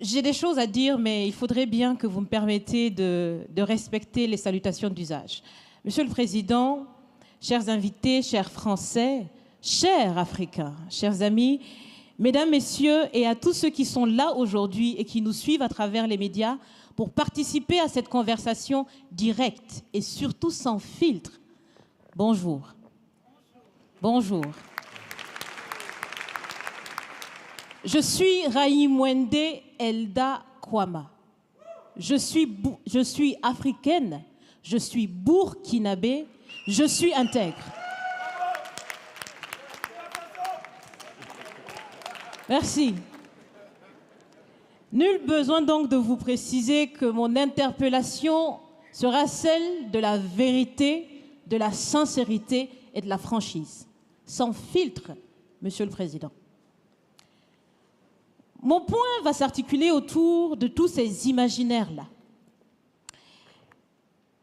J'ai des choses à dire, mais il faudrait bien que vous me permettiez de respecter les salutations d'usage. Monsieur le Président, chers invités, chers Français, chers Africains, chers amis, Mesdames, Messieurs, et à tous ceux qui sont là aujourd'hui et qui nous suivent à travers les médias pour participer à cette conversation directe et surtout sans filtre, bonjour. Bonjour. Je suis Raïmwende Elda Kwama. Je suis africaine, je suis burkinabé, je suis intègre. Merci. Nul besoin donc de vous préciser que mon interpellation sera celle de la vérité, de la sincérité et de la franchise. Sans filtre, Monsieur le Président. Mon point va s'articuler autour de tous ces imaginaires-là.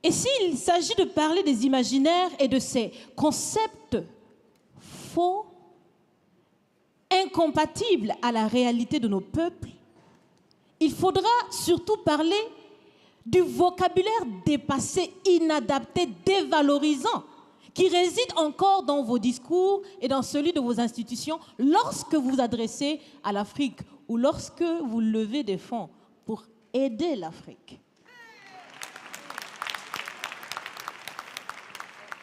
Et s'il s'agit de parler des imaginaires et de ces concepts faux, incompatibles à la réalité de nos peuples, il faudra surtout parler du vocabulaire dépassé, inadapté, dévalorisant, qui réside encore dans vos discours et dans celui de vos institutions lorsque vous vous adressez à l'Afrique ou lorsque vous levez des fonds pour aider l'Afrique.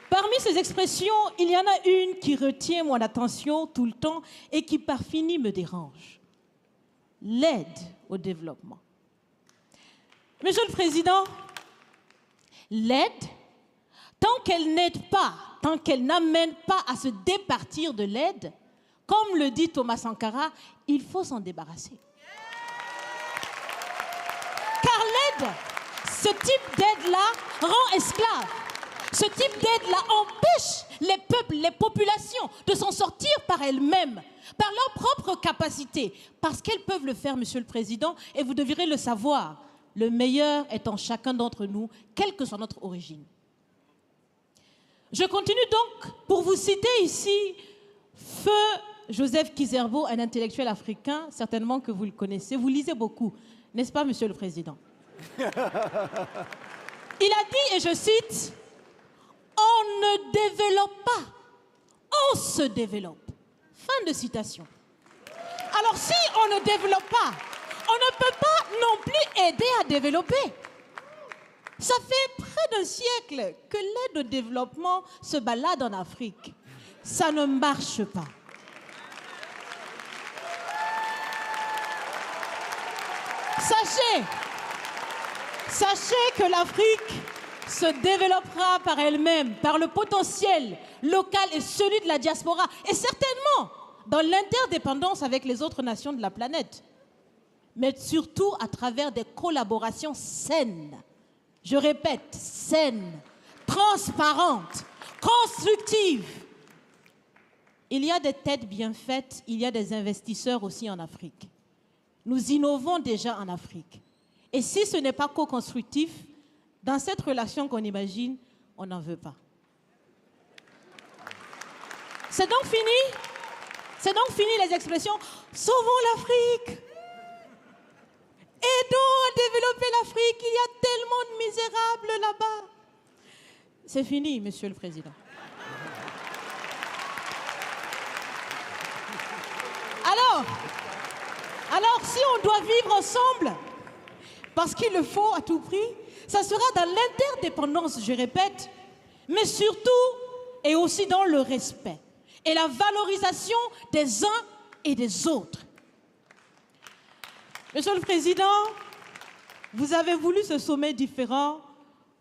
Parmi ces expressions, il y en a une qui retient mon attention tout le temps et qui par fini me dérange. L'aide au développement. Monsieur le Président, l'aide, tant qu'elle n'aide pas, tant qu'elle n'amène pas à se départir de l'aide, comme le dit Thomas Sankara, il faut s'en débarrasser. Car l'aide, ce type d'aide-là rend esclave. Ce type d'aide-là empêche les peuples, les populations de s'en sortir par elles-mêmes, par leur propre capacité, parce qu'elles peuvent le faire, Monsieur le Président, et vous devrez le savoir, le meilleur est en chacun d'entre nous, quelle que soit notre origine. Je continue donc pour vous citer ici Feu Joseph Kizerbo, un intellectuel africain, certainement que vous le connaissez. Vous lisez beaucoup, n'est-ce pas, Monsieur le Président? Il a dit, et je cite, « On ne développe pas, on se développe. » Fin de citation. Alors si on ne développe pas, on ne peut pas non plus aider à développer. Ça fait près d'un siècle que l'aide au développement se balade en Afrique. Ça ne marche pas. Sachez que l'Afrique se développera par elle-même, par le potentiel local et celui de la diaspora, et certainement dans l'interdépendance avec les autres nations de la planète, mais surtout à travers des collaborations saines. Je répète, saines, transparentes, constructives. Il y a des têtes bien faites, il y a des investisseurs aussi en Afrique. Nous innovons déjà en Afrique. Et si ce n'est pas co-constructif, dans cette relation qu'on imagine, on n'en veut pas. C'est donc fini? C'est donc fini les expressions « Sauvons l'Afrique !» Aidons à développer l'Afrique, il y a tellement de misérables là-bas. C'est fini, Monsieur le Président. Alors, si on doit vivre ensemble, parce qu'il le faut à tout prix, ça sera dans l'interdépendance, je répète, mais surtout et aussi dans le respect et la valorisation des uns et des autres. Monsieur le Président, vous avez voulu ce sommet différent,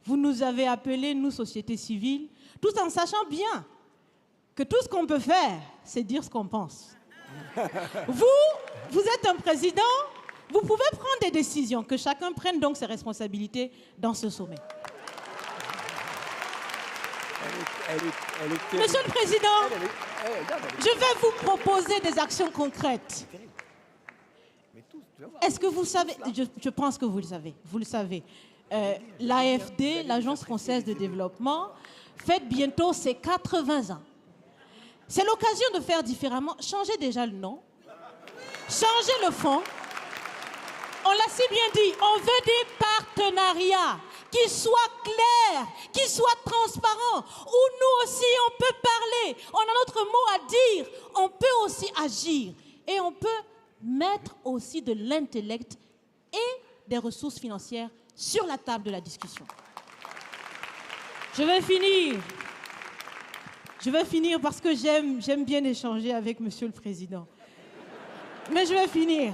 vous nous avez appelés, nous, société civile, tout en sachant bien que tout ce qu'on peut faire, c'est dire ce qu'on pense. Vous êtes un président, vous pouvez prendre des décisions, que chacun prenne donc ses responsabilités dans ce sommet. Monsieur le Président, je vais vous proposer des actions concrètes. Est-ce que vous savez, je pense que vous le savez, l'AFD, l'Agence française de développement, fête bientôt ses 80 ans. C'est l'occasion de faire différemment. Changez déjà le nom, changez le fond. On aussi bien dit, on veut des partenariats qui soient clairs, qui soient transparents, où nous aussi on peut parler, on a notre mot à dire, on peut aussi agir et on peut mettre aussi de l'intellect et des ressources financières sur la table de la discussion. Je vais finir parce que j'aime bien échanger avec Monsieur le Président. Mais je vais finir.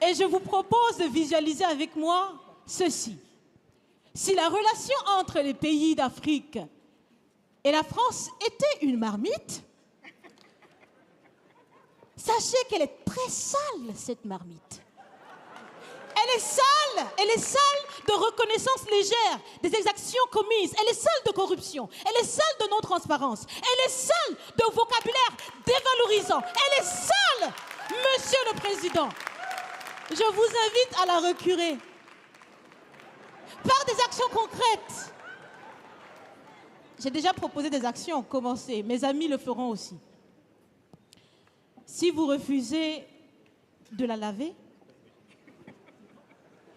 Et je vous propose de visualiser avec moi ceci. Si la relation entre les pays d'Afrique et la France était une marmite, sachez qu'elle est très sale, cette marmite. Elle est sale de reconnaissance légère des exactions commises. Elle est sale de corruption. Elle est sale de non-transparence. Elle est sale de vocabulaire dévalorisant. Elle est sale, Monsieur le Président. Je vous invite à la recurer par des actions concrètes. J'ai déjà proposé des actions, commencez. Mes amis le feront aussi. Si vous refusez de la laver,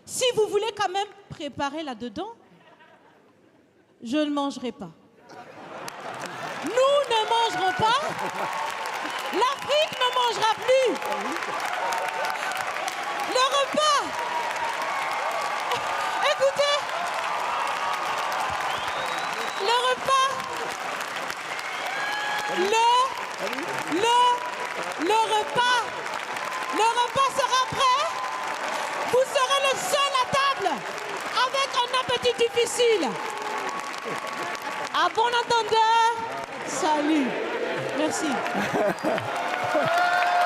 si vous voulez quand même préparer là-dedans, je ne mangerai pas. Nous ne mangerons pas. L'Afrique ne mangera plus. Le repas. Écoutez. Le repas. Le repas sera prêt. Vous serez le seul à table avec un appétit difficile. À bon entendeur, salut. Merci.